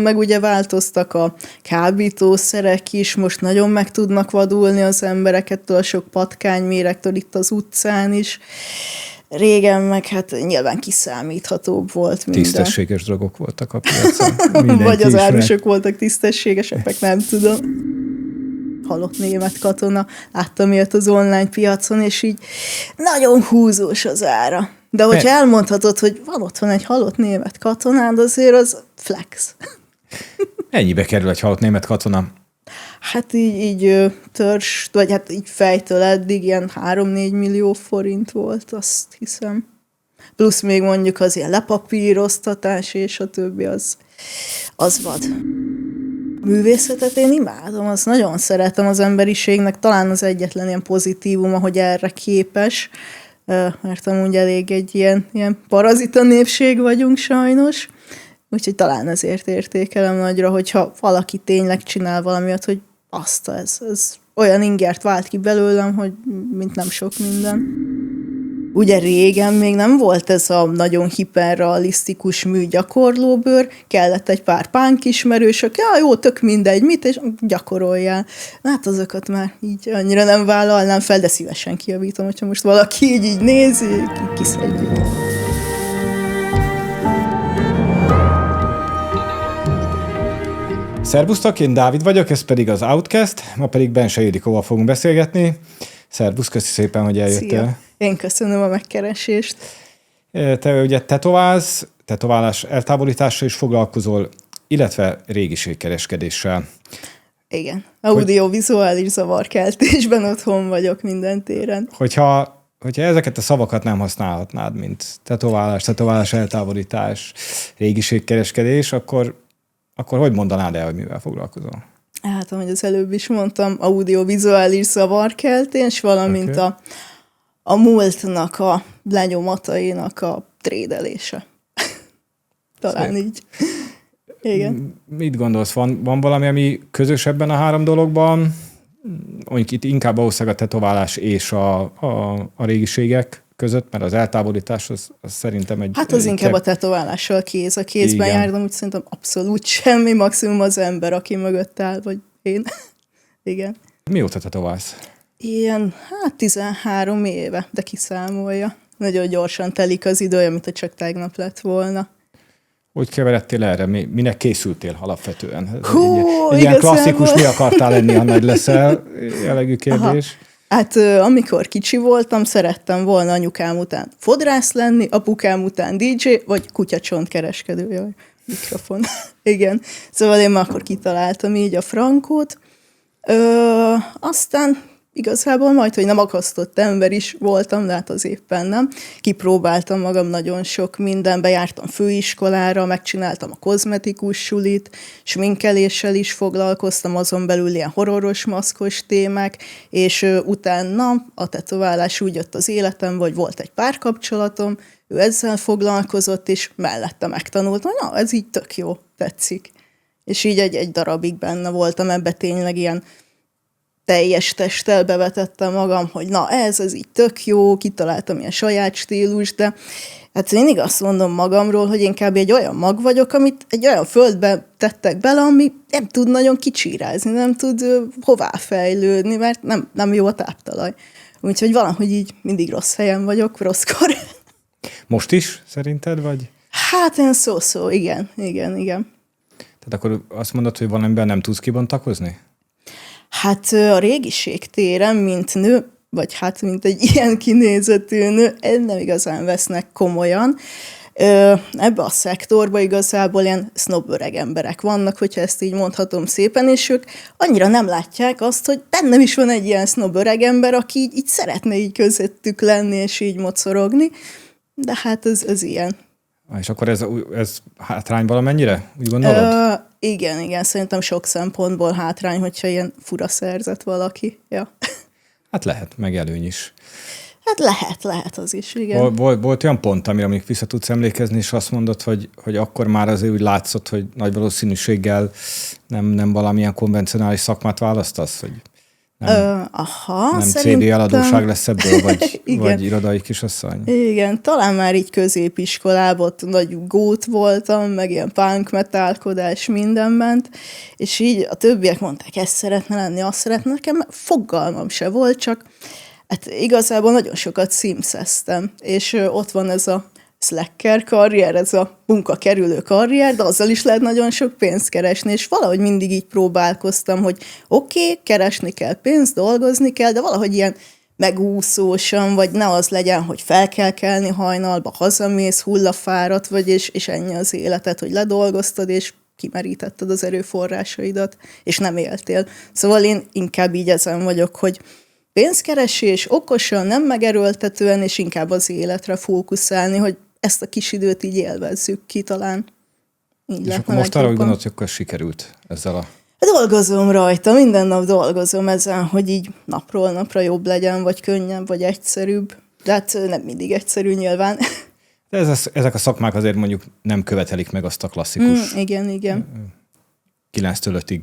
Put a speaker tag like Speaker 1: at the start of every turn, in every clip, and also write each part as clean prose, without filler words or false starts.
Speaker 1: Meg ugye változtak a kábítószerek is, most nagyon meg tudnak vadulni az embereket, a sok patkánymérektől itt az utcán is. Régen meg hát nyilván kiszámíthatóbb volt minden.
Speaker 2: Tisztességes drogok voltak a piacon.
Speaker 1: Vagy az árusok voltak tisztességesebbek, nem tudom. Halott német katona, láttam ilyet az online piacon, és így nagyon húzós az ára. De hogyha elmondhatod, hogy van otthon egy halott német katonád, azért az flex.
Speaker 2: Ennyibe kerül egy halott német katona?
Speaker 1: Hát így törzs, vagy hát így fejtől eddig ilyen 3-4 millió forint volt, azt hiszem. Plusz még mondjuk az ilyen lepapíroztatás és a többi, az vad. A művészetet én imádom, azt nagyon szeretem az emberiségnek, talán az egyetlen ilyen pozitívuma, hogy erre képes, mert amúgy elég egy ilyen parazita népség vagyunk sajnos, úgyhogy talán ezért értékelem nagyra, hogyha valaki tényleg csinál valamiatt, hogy ez olyan ingert vált ki belőlem, hogy mint nem sok minden. Ugye régen még nem volt ez a nagyon hiperrealisztikus műgyakorlóbőr, kellett egy pár pánk ismerősök, jó, tök mindegy, mit, és gyakoroljál. Hát azokat már így annyira nem vállalnám fel, de szívesen kijavítom, hogyha most valaki így nézi, kiszedjük.
Speaker 2: Szerbusztok, én Dávid vagyok, ez pedig az Outcast, ma pedig Bense Ildikóval fogunk beszélgetni. Szerbusz, köszi szépen, hogy eljöttél.
Speaker 1: Szia. Én köszönöm a megkeresést.
Speaker 2: Te ugye tetoválsz, tetoválás eltávolítással is foglalkozol, illetve régiségkereskedéssel.
Speaker 1: Igen, audiovizuális zavarkeltésben otthon vagyok minden téren.
Speaker 2: Hogyha ezeket a szavakat nem használhatnád, mint tetoválás eltávolítás, régiségkereskedés, akkor hogy mondanád el, hogy mivel foglalkozol?
Speaker 1: Hát, ahogy az előbb is mondtam, audiovizuális zavarkeltés, valamint a múltnak a lenyomatainak a trédelése. Talán így. Igen.
Speaker 2: Mit gondolsz? Van valami, ami közös ebben a három dologban? Mondjuk itt inkább valószínűleg a tetoválás és a régiségek között, mert az eltávolítás az szerintem egy...
Speaker 1: Hát az inkább a tetoválással kéz a kézben jártam, úgy szerintem abszolút semmi, maximum az ember, aki mögött áll, vagy én. Igen.
Speaker 2: Mióta tetoválsz?
Speaker 1: Ilyen, 13 éve, de kiszámolja. Nagyon gyorsan telik az idő, amit csak tegnap lett volna.
Speaker 2: Hogy keveredtél erre? Minek készültél alapvetően? Egy ilyen klasszikus, mi akartál lenni, ha nagy leszel jellegű kérdés.
Speaker 1: Hát amikor kicsi voltam, szerettem volna anyukám után fodrász lenni, apukám után DJ, vagy kutyacsontkereskedő. Jaj, mikrofon. Igen. Szóval én már akkor kitaláltam így a frankót. Aztán igazából majd, hogy nem akasztott ember is voltam, de hát az éppen nem. Kipróbáltam magam nagyon sok mindenbe, jártam főiskolára, megcsináltam a kozmetikus sulit, sminkeléssel is foglalkoztam, azon belül ilyen horroros, maszkos témák, és utána a tetoválás úgy jött az életem, hogy volt egy párkapcsolatom, ő ezzel foglalkozott, és mellette megtanultam, hogy ez így tök jó, tetszik. És így egy darabig benne voltam, ebbe tényleg ilyen teljes testtel bevetettem magam, hogy ez így tök jó, kitaláltam ilyen saját stílus, de hát mindig azt mondom magamról, hogy én kb. Egy olyan mag vagyok, amit egy olyan földbe tettek bele, ami nem tud nagyon kicsírázni, nem tud hová fejlődni, mert nem jó a táptalaj. Úgyhogy valahogy így mindig rossz helyen vagyok, rosszkor.
Speaker 2: Most is, szerinted, vagy?
Speaker 1: Hát én szó, igen.
Speaker 2: Tehát akkor azt mondod, hogy valamiben nem tudsz kibontakozni?
Speaker 1: Hát a régiség téren, mint nő, vagy hát mint egy ilyen kinézetű nő, nem igazán vesznek komolyan. Ebbe a szektorba igazából ilyen sznob öreg emberek vannak, hogyha ezt így mondhatom szépen, és ők annyira nem látják azt, hogy bennem is van egy ilyen sznob öreg ember, aki így szeretne így közöttük lenni, és így mocorogni, de hát ez ilyen.
Speaker 2: És akkor ez hátrány valamennyire? Úgy gondolod?
Speaker 1: Igen, szerintem sok szempontból hátrány, hogyha ilyen fura szerzett valaki. Ja.
Speaker 2: Hát lehet, meg előny is.
Speaker 1: Hát lehet az is, igen.
Speaker 2: Volt olyan pont, amire még vissza tudsz emlékezni, és azt mondod, hogy akkor már azért úgy látszott, hogy nagy valószínűséggel nem valamilyen konvencionális szakmát választasz? Hogy Nem
Speaker 1: szerintem...
Speaker 2: CD eladóság lesz ebből, vagy,
Speaker 1: Igen.
Speaker 2: vagy irodai kisasszony?
Speaker 1: Igen, talán már így középiskolában ott nagy gót voltam, meg ilyen punk metálkodás minden ment, és így a többiek mondták, ezt szeretne lenni, azt szeretne, nekem fogalmam se volt, csak hát igazából nagyon sokat simszeztem, és ott van ez a slacker karrier, ez a munkakerülő karrier, de azzal is lehet nagyon sok pénzt keresni, és valahogy mindig így próbálkoztam, hogy oké, keresni kell pénzt, dolgozni kell, de valahogy ilyen megúszósan, vagy ne az legyen, hogy fel kell kelni hajnalba, hazamész, hullafáradt vagy, és ennyi az életed, hogy ledolgoztad, és kimerítetted az erőforrásaidat, és nem éltél. Szóval én inkább így ezen vagyok, hogy pénzkeresés, okosan, nem megerőltetően, és inkább az életre fókuszálni, hogy ezt a kis időt így élvezzük ki talán. Így
Speaker 2: és akkor most arra, hogy gondolod, hogy akkor sikerült ezzel a...
Speaker 1: Dolgozom rajta, minden nap dolgozom ezen, hogy így napról napra jobb legyen, vagy könnyebb, vagy egyszerűbb. De hát nem mindig egyszerű nyilván.
Speaker 2: De ezek a szakmák azért mondjuk nem követelik meg azt a klasszikus
Speaker 1: Igen.
Speaker 2: 9-től 5-ig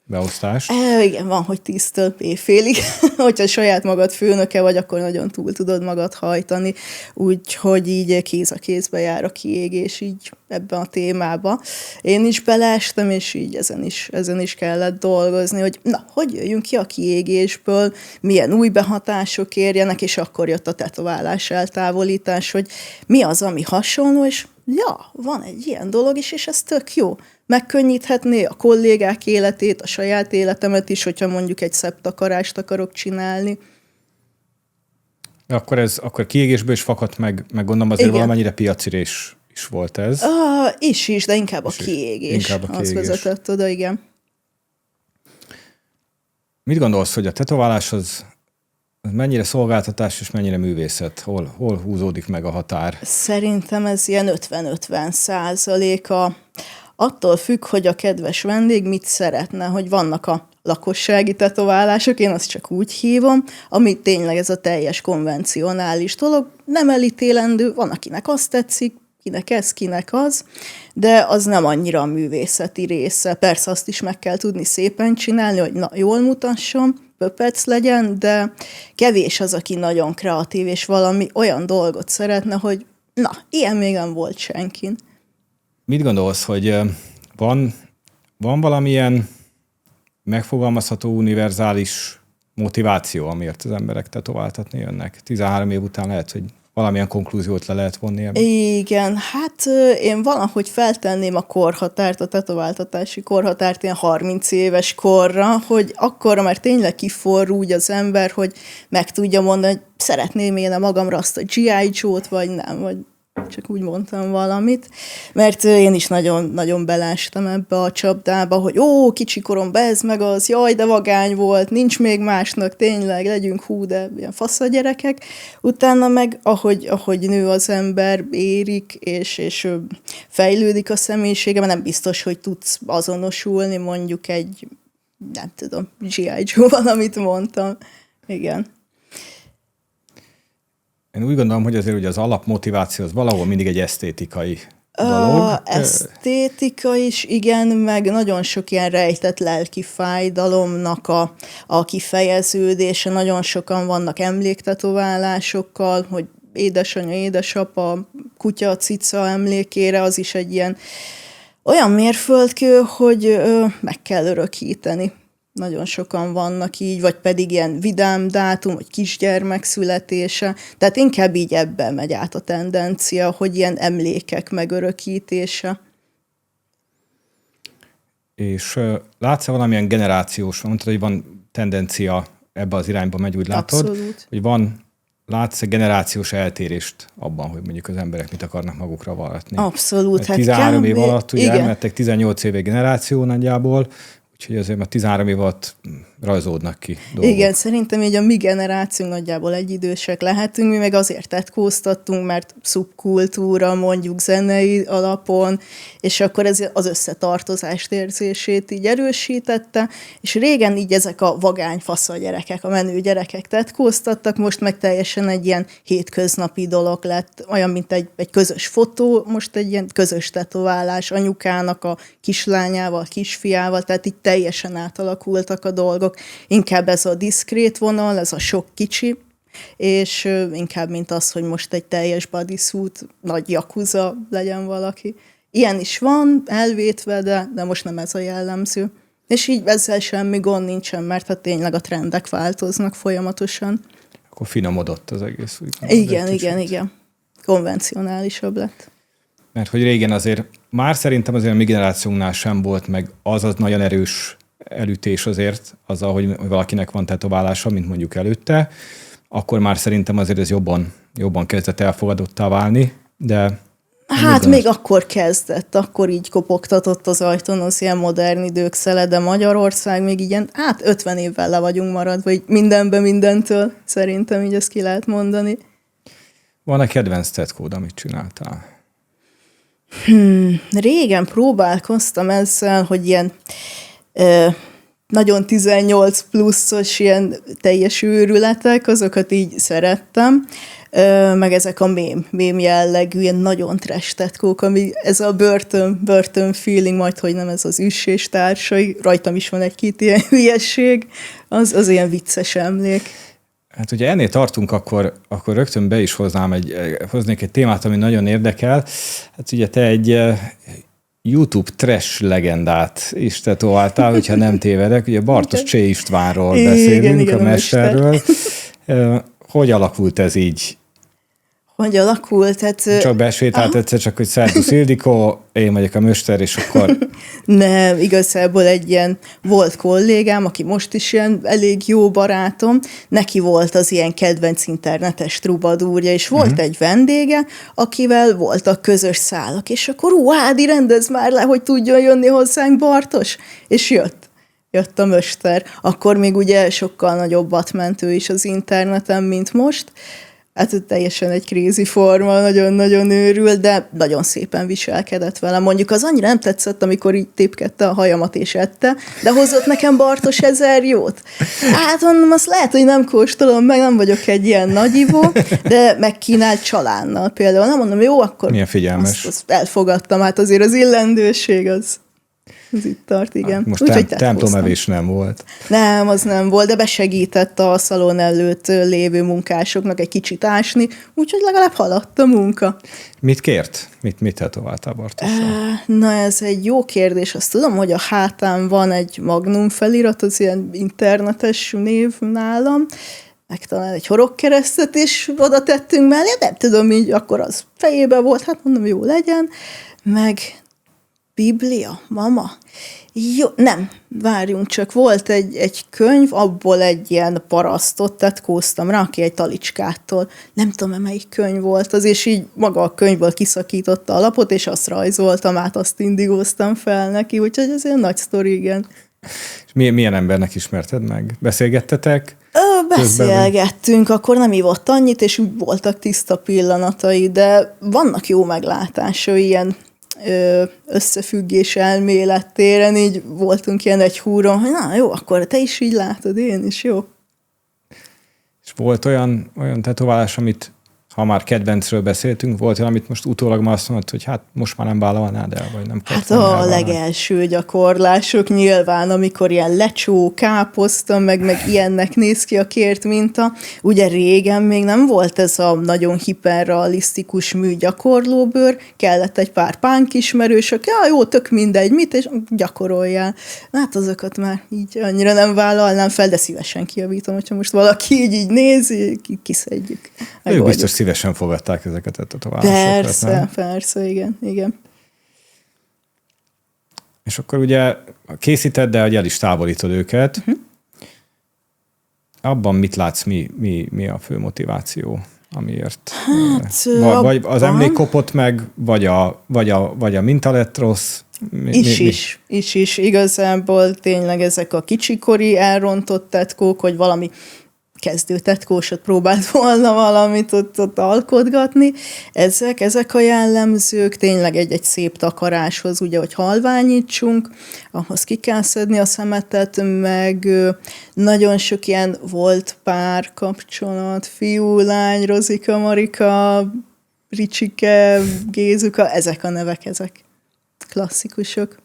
Speaker 2: beosztás.
Speaker 1: Igen, van, hogy 10-től éjfélig. Hogyha saját magad főnöke vagy, akkor nagyon túl tudod magad hajtani. Úgyhogy így kéz a kézbe jár a kiégés így ebben a témába. Én is beleestem, és így ezen is kellett dolgozni, hogy na, hogy jöjjünk ki a kiégésből, milyen új behatások érjenek, és akkor jött a tetoválás eltávolítás, hogy mi az, ami hasonló, és ja, van egy ilyen dolog is, és ez tök jó. Megkönnyíthetné a kollégák életét, a saját életemet is, hogyha mondjuk egy szebb takarást akarok csinálni.
Speaker 2: Akkor kiégésből is fakadt meg gondolom azért valamennyire piacirés is volt ez.
Speaker 1: Is, de inkább a kiégés.
Speaker 2: Inkább a kiégés.
Speaker 1: Az vezetett oda, igen.
Speaker 2: Mit gondolsz, hogy a tetoválás az mennyire szolgáltatás és mennyire művészet? Hol húzódik meg a határ?
Speaker 1: Szerintem ez ilyen 50-50%. Attól függ, hogy a kedves vendég mit szeretne, hogy vannak a lakossági tetoválások, én azt csak úgy hívom, ami tényleg ez a teljes konvencionális dolog, nem elítélendő, van, akinek azt tetszik, kinek ez, kinek az, de az nem annyira a művészeti része. Persze azt is meg kell tudni szépen csinálni, hogy na, jól mutasson, pöpec legyen, de kevés az, aki nagyon kreatív, és valami olyan dolgot szeretne, hogy na, ilyen még nem volt senkin.
Speaker 2: Mit gondolsz, hogy van valamilyen megfogalmazható univerzális motiváció, amiért az emberek tetováltatni jönnek? 13 év után lehet, hogy valamilyen konklúziót le lehet vonni ebből?
Speaker 1: Igen, hát én valahogy feltenném a korhatárt, a tetováltatási korhatárt ilyen 30 éves korra, hogy akkorra már tényleg kiforr úgy az ember, hogy meg tudja mondani, hogy szeretném én magamra azt a G.I. Joe-t, vagy nem, vagy csak úgy mondtam valamit, mert én is nagyon belástam ebbe a csapdába, hogy kicsikoromban ez meg az, jaj, de vagány volt, nincs még másnak, tényleg, legyünk de ilyen fasz a gyerekek. Utána meg, ahogy nő az ember, érik, és fejlődik a személyisége, mert nem biztos, hogy tudsz azonosulni mondjuk egy, nem tudom, G.I. Joe-val, amit mondtam. Igen.
Speaker 2: Én úgy gondolom, hogy azért ugye az alapmotiváció az valahol mindig egy esztétikai dolog.
Speaker 1: Esztétika is, igen, meg nagyon sok ilyen rejtett lelki fájdalomnak a kifejeződése. Nagyon sokan vannak emléktetoválásokkal, hogy édesanyja, édesapa, kutya, cica emlékére, az is egy ilyen olyan mérföldkő, hogy meg kell örökíteni. Nagyon sokan vannak így, vagy pedig ilyen vidám dátum, vagy kisgyermek születése. Tehát inkább így ebben megy át a tendencia, hogy ilyen emlékek megörökítése. És
Speaker 2: látsz-e valamilyen generációs, mondtad, hogy van tendencia ebbe az irányba megy, úgy látod?
Speaker 1: Abszolút.
Speaker 2: Hogy látsz-e generációs eltérést abban, hogy mondjuk az emberek mit akarnak magukra vallatni?
Speaker 1: Abszolút.
Speaker 2: 13 év alatt ugye elmentek 18 éve generáció nagyjából, úgyhogy azért már 13 év alatt rajzódnak ki dolgok.
Speaker 1: Igen, szerintem így a mi generációnk nagyjából egyidősek lehetünk, mi meg azért tetkóztattunk, mert szubkultúra, mondjuk zenei alapon, és akkor ez az összetartozást érzését így erősítette, és régen így ezek a vagány fasza gyerekek, a menő gyerekek tetkóztattak, most meg teljesen egy ilyen hétköznapi dolog lett, olyan, mint egy közös fotó, most egy ilyen közös tetoválás anyukának a kislányával, kisfiával, tehát így teljesen átalakultak a dolgok. Inkább ez a diszkrét vonal, ez a sok kicsi, és inkább, mint az, hogy most egy teljes bodysuit, nagy yakuza legyen valaki. Ilyen is van, elvétve, de most nem ez a jellemző. És így ezzel semmi gond nincsen, mert hát tényleg a trendek változnak folyamatosan.
Speaker 2: Akkor finomodott az egész.
Speaker 1: Igen. Konvencionálisabb lett.
Speaker 2: Mert hogy régen azért, már szerintem azért a mi generációnknál sem volt meg az nagyon erős elütés azért, azzal, hogy valakinek van tetoválása, mint mondjuk előtte, akkor már szerintem azért ez jobban kezdett elfogadottá válni, de...
Speaker 1: Hát még akkor kezdett, akkor így kopogtatott az ajtón az ilyen modern idők szele, de Magyarország még ilyen, 50 évvel le vagyunk maradva, így mindentől szerintem így ezt ki lehet mondani.
Speaker 2: Van-e kedvenc tetkód, amit csináltál?
Speaker 1: Régen próbálkoztam ezzel, hogy ilyen nagyon 18 pluszos ilyen teljes őrületek, azokat így szerettem, meg ezek a mém jellegű, ilyen nagyon trash tetkók, ami ez a börtön feeling, majd hogy nem ez az Üss és társai, rajtam is van egy-két ilyen hülyesség, az ilyen vicces emlék.
Speaker 2: Hát ugye ennél tartunk, akkor rögtön be is hoznék egy témát, ami nagyon érdekel. Hát ugye te egy YouTube trash legendát is tetováltál, hogyha nem tévedek. Ugye Bartos Csé Istvánról beszélünk, igen, a mesterről. Hogy alakult ez így?
Speaker 1: Hogy alakult? Hát,
Speaker 2: csak besétált egyszer, csak hogy szervusz Ildikó, én vagyok a mester, és akkor...
Speaker 1: Nem, igazából egy ilyen volt kollégám, aki most is ilyen elég jó barátom, neki volt az ilyen kedvenc internetes trubadúrja, és volt egy vendége, akivel voltak közös szálak, és akkor Ádi, rendezd már le, hogy tudjon jönni hozzánk Bartos, és jött a mester. Akkor még ugye sokkal nagyobbat ment ő is az interneten, mint most. Hát teljesen egy crazy forma, nagyon-nagyon őrült, de nagyon szépen viselkedett velem. Mondjuk az annyira nem tetszett, amikor így tépkedte a hajamat és ette, de hozott nekem Bartos 1000 jót. Hát mondom, azt lehet, hogy nem kóstolom meg, nem vagyok egy ilyen nagyivó, de megkínált csalánnal például. Nem mondom, jó, akkor
Speaker 2: milyen figyelmes.
Speaker 1: Azt elfogadtam, hát azért az illendőség az itt tart, igen.
Speaker 2: Most templomevés nem volt.
Speaker 1: Nem, az nem volt, de besegített a szalon előtt lévő munkásoknak egy kicsit ásni, úgyhogy legalább haladt a munka.
Speaker 2: Mit kért? Mit tetováltál Bartossal?
Speaker 1: Na, ez egy jó kérdés. Azt tudom, hogy a hátán van egy Magnum felirat, az ilyen internetes név nálam, meg talán egy horogkeresztet is oda tettünk mellé, nem tudom, így akkor az fejébe volt, hát mondom, jó legyen, meg Biblia, mama? Jó, nem, várjunk csak, volt egy könyv, abból egy ilyen parasztot tetkóztam rá, aki egy talicskától. Nem tudom, melyik könyv volt az, és így maga a könyvből kiszakította a lapot, és azt rajzoltam át, azt indigóztam fel neki, úgyhogy ez ilyen nagy sztori, igen.
Speaker 2: És milyen embernek ismerted meg? Beszélgettetek?
Speaker 1: Beszélgettünk, akkor nem ívott annyit, és úgy voltak tiszta pillanatai, de vannak jó meglátásai, ilyen összefüggés elmélettéren, így voltunk ilyen egy húron, hogy na jó, akkor te is így látod, én is, jó.
Speaker 2: És volt olyan tetoválás, amit, ha már kedvencről beszéltünk, volt olyan, amit most utólag már azt mondod, hogy hát most már nem vállalnád el, vagy nem.
Speaker 1: Hát a legelső gyakorlások nyilván, amikor ilyen lecsó, káposzta, meg ilyennek néz ki a kért minta. Ugye régen még nem volt ez a nagyon hiperrealisztikus műgyakorlóbőr, kellett egy pár pánkismerős, aki jó, tök mindegy, mit, és gyakoroljál. Hát azokat már így annyira nem vállalnám fel, de szívesen kijavítom, hogyha most valaki így nézi, kiszedjük.
Speaker 2: Ők biztos szívesen fogadták ezeket a tetoválásokat.
Speaker 1: Persze, igen.
Speaker 2: És akkor ugye készíted, de el is távolítod őket. Abban mit látsz, mi a fő motiváció, amiért?
Speaker 1: Hát,
Speaker 2: vagy az emlék kopott meg, vagy a minta lett rossz?
Speaker 1: Is. Igazából tényleg ezek a kicsikori elrontott tetkók, hogy valami kezdő tetkósot próbált volna valamit ott alkotgatni. Ezek a jellemzők, tényleg egy szép takaráshoz, ugye, hogy halványítsunk, ahhoz ki kell szedni a szemetet, meg nagyon sok ilyen volt párkapcsolat, fiú, lány, Rozika, Marika, Ricsike, Gézuka, ezek a nevek, ezek klasszikusok.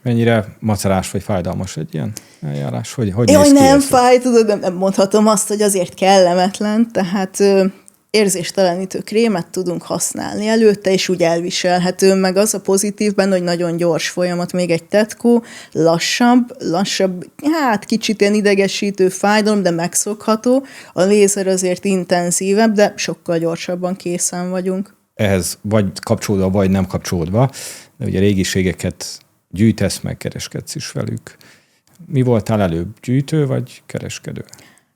Speaker 2: mennyire macerás vagy fájdalmas egy ilyen eljárás? Hogy
Speaker 1: Jaj,
Speaker 2: néz ki
Speaker 1: nem
Speaker 2: ez?
Speaker 1: fáj, tudod, nem mondhatom azt, hogy azért kellemetlen, tehát érzéstelenítő krémet tudunk használni előtte, és úgy elviselhető, meg az a pozitív benne, hogy nagyon gyors folyamat, még egy tetkó, lassabb, hát kicsit ilyen idegesítő fájdalom, de megszokható. A lézer azért intenzívebb, de sokkal gyorsabban készen vagyunk.
Speaker 2: Ehhez vagy kapcsolódva, vagy nem kapcsolódva, de ugye régiségeket gyűjtesz, meg kereskedsz is velük. Mi voltál előbb, gyűjtő vagy kereskedő?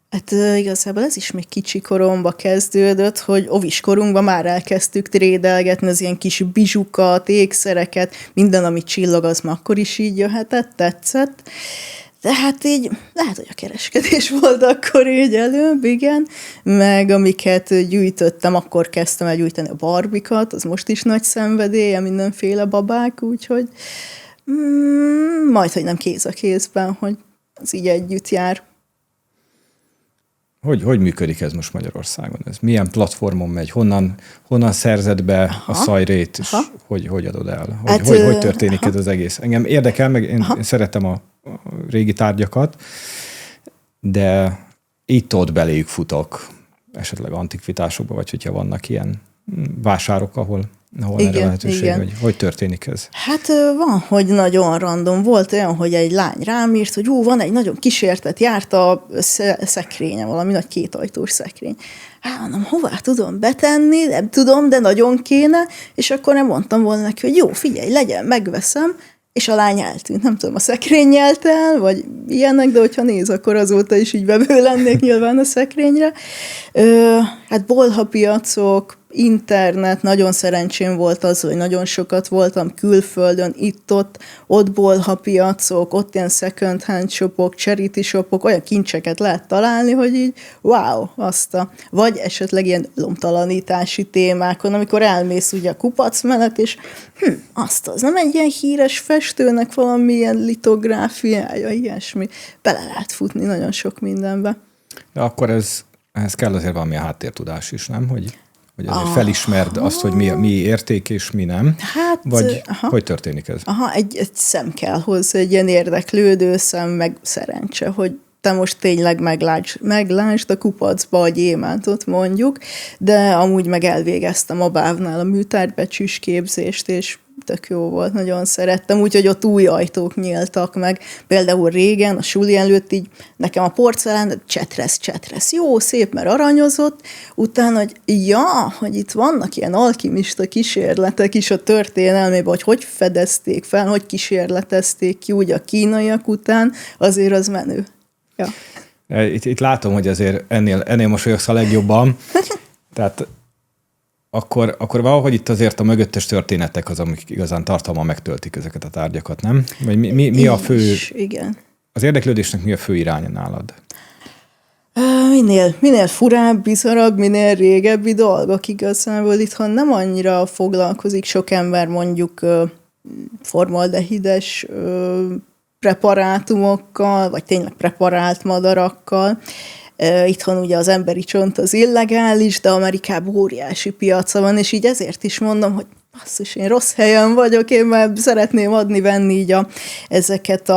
Speaker 1: Hát igazából ez is még kicsi koromba kezdődött, hogy ovis korunkban már elkezdtük trédelgetni az ilyen kis bizsukat, ékszereket, minden, ami csillog, az már akkor is így jöhetett, tetszett. De hát így lehet, hogy a kereskedés volt akkor így előbb, igen. Meg amiket gyűjtöttem, akkor kezdtem el gyűjteni a barbikat, az most is nagy szenvedélye, mindenféle babák, úgyhogy majd, hogy nem kéz a kézben, hogy az így együtt jár.
Speaker 2: Hogy működik ez most Magyarországon? Ez milyen platformon megy? Honnan szerzed be a szajrét, és hogy adod el? Hogy történik ez az egész? Engem érdekel, meg én szeretem a régi tárgyakat, de itt-ott beléjük futok, esetleg antikvitásokba, vagy hogyha vannak ilyen vásárok, ahol erre lehetőség, hogy történik ez?
Speaker 1: Hát van, hogy nagyon random. Volt olyan, hogy egy lány rám írt, hogy van egy nagyon kísértet, járt a szekrénye, valami nagy kétajtós szekrény. Hát mondom, hová tudom betenni, nem tudom, de nagyon kéne, és akkor nem mondtam volna neki, hogy jó, figyelj, legyen, megveszem, és a lány eltűnt. Nem tudom, a szekrény nyelt el, vagy ilyenek, de hogyha néz, akkor azóta is így vevő lennék nyilván a szekrényre. Hát bolhapiacok, internet, nagyon szerencsém volt az, hogy nagyon sokat voltam külföldön, ott bolhapiacok, ott ilyen second hand shopok, charity shopok, olyan kincseket lehet találni, hogy így wow, vagy esetleg ilyen lomtalanítási témákon, amikor elmész ugye a kupac mellett, és az nem egy ilyen híres festőnek valami ilyen litográfiája, ilyesmi. Bele lehet futni nagyon sok mindenbe.
Speaker 2: De akkor ehhez kell azért valamilyen háttértudás is, nem? Hogy azért felismerd azt, hogy mi érték és mi nem.
Speaker 1: Hát,
Speaker 2: vagy hogy történik ez?
Speaker 1: Egy szem kell hozzá, egy ilyen érdeklődő szem, meg szerencse, hogy te most tényleg meglásd a kupacba a gyémántot mondjuk, de amúgy meg elvégeztem a BÁV-nál a műtárgybecsűs képzést, és tök jó volt, nagyon szerettem, úgyhogy ott új ajtók nyíltak meg. Például régen, a suli előtt így nekem a porcelán csetresz, jó, szép, mert aranyozott, utána, hogy itt vannak ilyen alkimista kísérletek is a történelmében, hogy fedezték fel, hogy kísérletezték ki úgy a kínaiak után, azért az menő. Ja.
Speaker 2: Itt látom, hogy azért ennél mosolyogsz a legjobban. Tehát akkor valahogy itt azért a mögöttes történetek az, amik igazán tartalma megtöltik ezeket a tárgyakat, nem? Vagy mi a fő...
Speaker 1: Igen.
Speaker 2: Az érdeklődésnek mi a fő iránya nálad?
Speaker 1: Minél furább, bizarabb, minél régebbi dolgok igazából. Itthon nem annyira foglalkozik sok ember mondjuk formaldehides preparátumokkal, vagy tényleg preparált madarakkal. Itthon ugye az emberi csont az illegális, de Amerikában óriási piaca van, és így ezért is mondom, hogy basszus, én rossz helyen vagyok, én már szeretném adni-venni így ezeket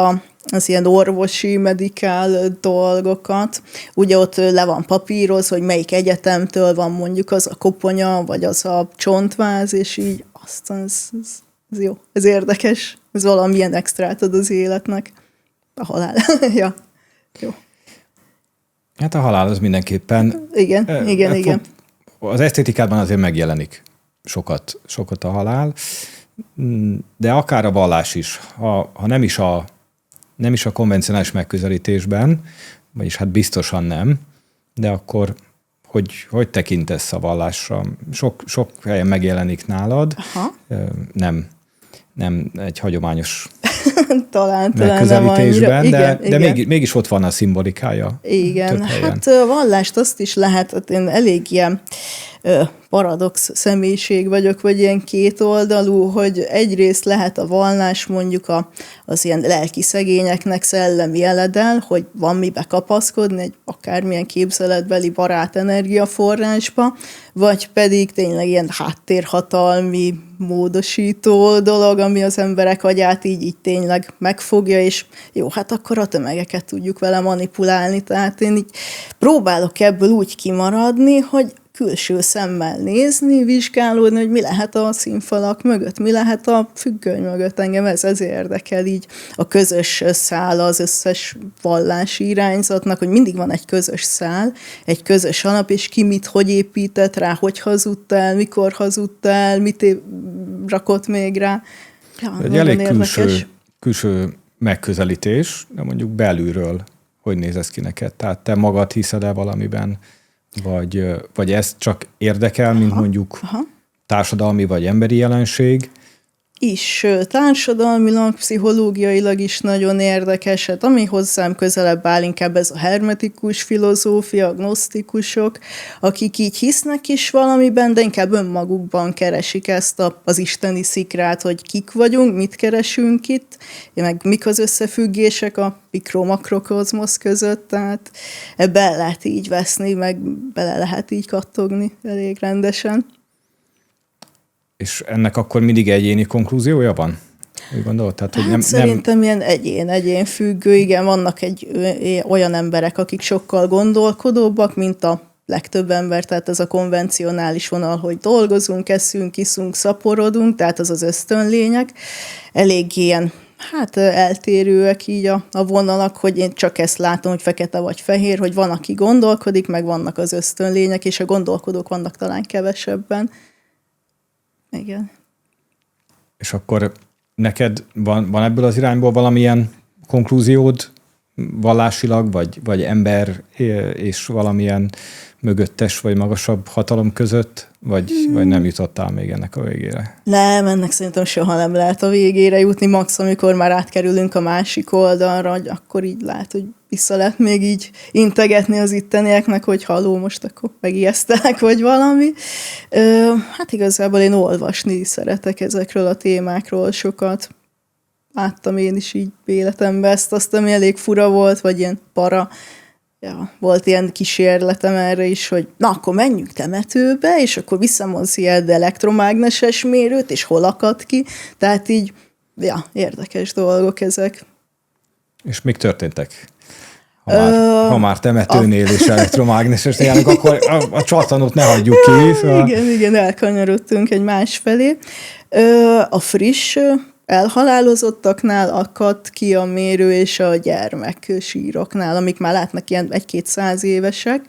Speaker 1: az ilyen orvosi, medikál dolgokat. Ugye ott le van papírozva, hogy melyik egyetemtől van mondjuk az a koponya, vagy az a csontváz, és így aztán ez jó, ez érdekes, ez valamilyen extrát ad az életnek. A halál. Ja, jó.
Speaker 2: Hát a halál az mindenképpen...
Speaker 1: Igen.
Speaker 2: Az esztétikában azért megjelenik sokat a halál, de akár a vallás is, ha nem is a konvencionális megközelítésben, vagyis hát biztosan nem, de akkor hogy tekintesz a vallásra? Sok helyen megjelenik nálad, nem egy hagyományos
Speaker 1: talán
Speaker 2: megközelítésben,
Speaker 1: nem annyira.
Speaker 2: De mégis ott van a szimbolikája.
Speaker 1: Igen, hát vallást azt is lehet, én elég ilyen paradox személyiség vagyok, vagy ilyen kétoldalú, hogy egyrészt lehet a vallás mondjuk az ilyen lelki szegényeknek szellemi eledel, hogy van mibe kapaszkodni egy akármilyen képzeletbeli barát energiaforrásba, vagy pedig tényleg ilyen háttérhatalmi módosító dolog, ami az emberek agyát így tényleg megfogja, és jó, hát akkor a tömegeket tudjuk vele manipulálni. Tehát én így próbálok ebből úgy kimaradni, hogy külső szemmel nézni, vizsgálódni, hogy mi lehet a színfalak mögött, mi lehet a függöny mögött. Engem ez érdekel így a közös szál az összes vallási irányzatnak, hogy mindig van egy közös szál, egy közös alap, és ki mit, hogy épített rá, hogy hazudt el, mikor hazudt el, mit rakott még rá. Ja,
Speaker 2: egy elég külső megközelítés, de mondjuk belülről hogy néz ez ki neked? Tehát te magad hiszed-e valamiben, vagy ez csak érdekel, mint mondjuk társadalmi vagy emberi jelenség?
Speaker 1: Is társadalmilag, pszichológiailag is nagyon érdekes, hát ami hozzám közelebb áll, inkább ez a hermetikus filozófia, agnosztikusok, akik így hisznek is valamiben, de inkább önmagukban keresik ezt az isteni szikrát, hogy kik vagyunk, mit keresünk itt, meg mik az összefüggések a mikro-makrokozmosz között, tehát ebbe el lehet így veszni, meg bele lehet így kattogni elég rendesen.
Speaker 2: És ennek akkor mindig egyéni konklúziója van? Úgy gondolod? Tehát, hogy
Speaker 1: szerintem ilyen egyén függő, igen, vannak olyan emberek, akik sokkal gondolkodóbbak, mint a legtöbb ember, tehát ez a konvencionális vonal, hogy dolgozunk, eszünk, iszunk, szaporodunk, tehát az az ösztönlények. Elég ilyen, eltérőek így a vonalak, hogy én csak ezt látom, hogy fekete vagy fehér, hogy van, aki gondolkodik, meg vannak az ösztönlények, és a gondolkodók vannak talán kevesebben. Igen.
Speaker 2: És akkor neked van ebből az irányból valamilyen konklúziód vallásilag, vagy ember és valamilyen mögöttes vagy magasabb hatalom között, vagy nem jutottál még ennek a végére?
Speaker 1: Nem, ennek szerintem soha nem lehet a végére jutni, max. Amikor már átkerülünk a másik oldalra, akkor így lehet, hogy vissza lehet még így integetni az ittenieknek, hogy halló, most akkor megijesztelek, vagy valami. Hát igazából én olvasni szeretek ezekről a témákról sokat. Láttam én is így életemben ezt, azt, ami elég fura volt, vagy ilyen para. Ja, volt ilyen kísérletem erre is, hogy na, akkor menjünk temetőbe, és akkor visszamondsz ilyen elektromágneses mérőt, és hol akad ki. Tehát így, ja, érdekes dolgok ezek.
Speaker 2: És mik történtek? Ha már temetőnél és elektromágneses járunk, akkor a csattanót ne hagyjuk ki.
Speaker 1: Szóval... Igen, elkanyarodtunk egy másfelé. A friss elhalálozottaknál akadt ki a mérő, és a gyermeksíroknál, amik már látnak ilyen 1-200 évesek,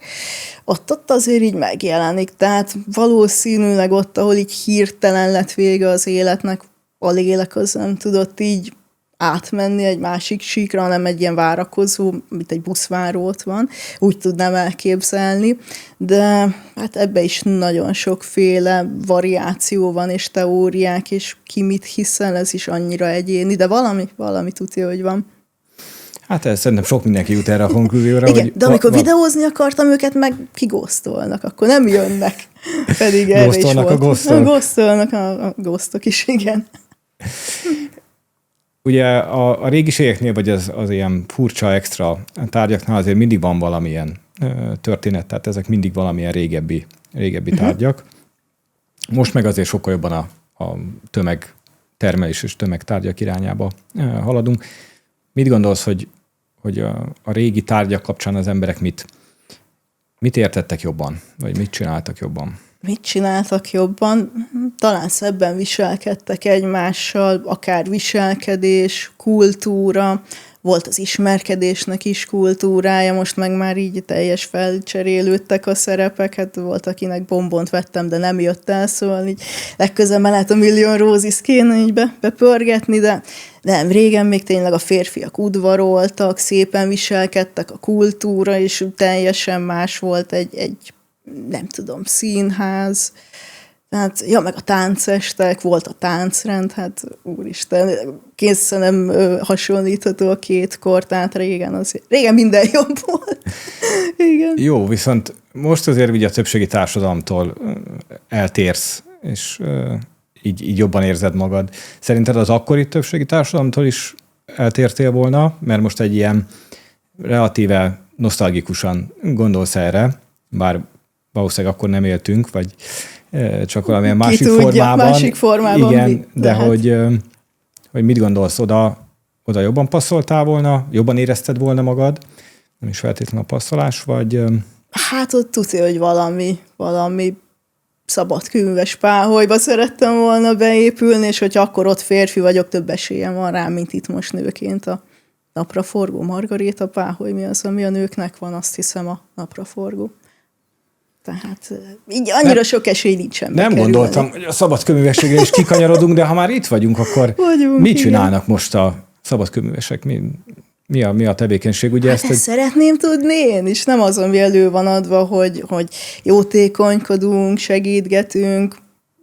Speaker 1: ott azért így megjelenik. Tehát valószínűleg ott, ahol így hirtelen lett vége az életnek, a lélek az nem tudott így átmenni egy másik síkra, hanem egy ilyen várakozó, mint egy buszváró ott van, úgy tudnám elképzelni, de hát ebbe is nagyon sokféle variáció van, és teóriák, és ki mit hiszel, ez is annyira egyéni, de valami tudja, hogy van.
Speaker 2: Hát ez szerintem sok mindenki jut erre a konklúzióra.
Speaker 1: Igen, de amikor videózni akartam őket, meg kigósztolnak, akkor nem jönnek. Pedig erre is volt. Gósztolnak a gósztok is, igen.
Speaker 2: Ugye a régiségeknél, vagy az ilyen furcsa extra tárgyaknál azért mindig van valamilyen történet, tehát ezek mindig valamilyen régebbi tárgyak. Most meg azért sokkal jobban a tömegtermelés és tömegtárgyak irányába haladunk. Mit gondolsz, hogy a régi tárgyak kapcsán az emberek mit értettek jobban, vagy mit csináltak jobban?
Speaker 1: Mit csináltak jobban? Talán szebben viselkedtek egymással, akár viselkedés, kultúra, volt az ismerkedésnek is kultúrája, most meg már így teljes felcserélődtek a szerepek, hát volt, akinek bombont vettem, de nem jött el, szóval így legközelebb már lehet a millió rózis kéne így bepörgetni, de nem, régen még tényleg a férfiak udvaroltak, szépen viselkedtek, a kultúra is teljesen más volt, egy nem tudom, színház, hát, ja, meg a táncestek, volt a táncrend, hát úristen, készen nem hasonlítható a két kor, tehát régen minden jobb volt. Igen.
Speaker 2: Jó, viszont most azért ugye a többségi társadalomtól eltérsz, és így jobban érzed magad. Szerinted az akkori többségi társadalomtól is eltértél volna, mert most egy ilyen relatíve nosztalgikusan gondolsz erre, bár valószínűleg akkor nem éltünk, vagy csak valamilyen másik formában. Igen, de hogy mit gondolsz, oda jobban passzoltál volna, jobban érezted volna magad, nem is feltétlenül a passzolás, vagy...
Speaker 1: Hát ott tudja, hogy valami szabadkőműves páholyba szerettem volna beépülni, és hogy akkor ott férfi vagyok, több esélyem van rám, mint itt most nőként a napraforgó. Margaréta páholy, mi az, ami a nőknek van, azt hiszem a napraforgó. Tehát így annyira sok esély nincsen.
Speaker 2: Nem gondoltam, hogy a szabadkőművességre is kikanyarodunk, de ha már itt vagyunk, akkor mit csinálnak most a szabadkőművesek? Mi a tevékenység? Ugye
Speaker 1: ezt szeretném tudni én is. Nem azon, ami elő van adva, hogy jótékonykodunk, segítgetünk,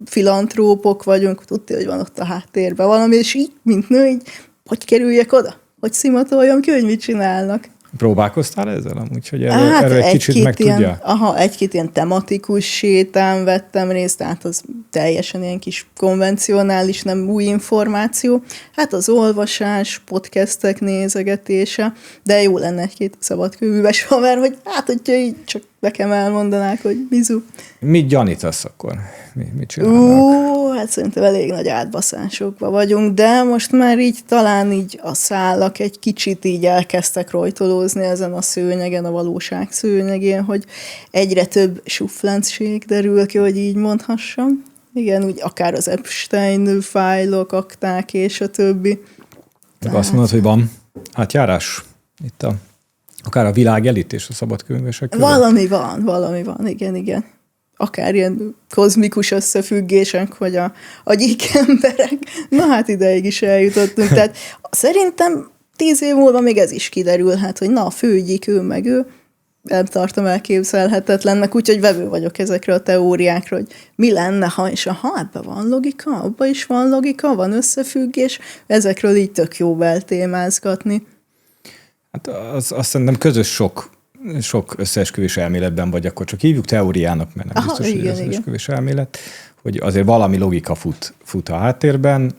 Speaker 1: filantrópok vagyunk, tudja, hogy van ott a háttérben valami, és így, mint nő, így, hogy kerüljek oda? Hogy szimatoljam ki, hogy mit csinálnak?
Speaker 2: Próbálkoztál ezzel amúgy, hogy erről egy kicsit meg tudja?
Speaker 1: Egy-két ilyen tematikus sétán vettem részt, tehát az teljesen ilyen kis konvencionális, nem új információ. Hát az olvasás, podcastek nézegetése, de jó lenne egy-két szabadkőműves haver, hogy hát, hogyha így csak nekem elmondanák, hogy mizu.
Speaker 2: Mit gyanítasz akkor? Mit csinálnak?
Speaker 1: Hát szerintem elég nagy átbaszásokban vagyunk, de most már így talán így a szálak egy kicsit így elkezdtek rojtolózni ezen a szőnyegen, a valóság szőnyegén, hogy egyre több sufláncség derül ki, hogy így mondhassam. Igen, úgy akár az Epstein fájlok, akták és a többi.
Speaker 2: Tehát... Azt mondod, hogy van átjárás itt akár a világ elit és a szabadkőművesek között?
Speaker 1: Valami van, igen. Akár ilyen kozmikus összefüggések, vagy a gyík emberek. Na hát ideig is eljutottunk. Tehát szerintem 10 év múlva még ez is kiderülhet, hogy na, a főgyík, ő meg ő. Nem tartom elképzelhetetlennek, úgyhogy vevő vagyok ezekre a teóriákra, hogy mi lenne, ha ebben van logika, abban is van logika, van összefüggés, ezekről így tök jó beltémázgatni.
Speaker 2: Hát azt szerintem közös sok összeesküvés elméletben vagy, akkor csak hívjuk teóriának, mert nem biztos, hogy összeesküvés elmélet, hogy azért valami logika fut a háttérben.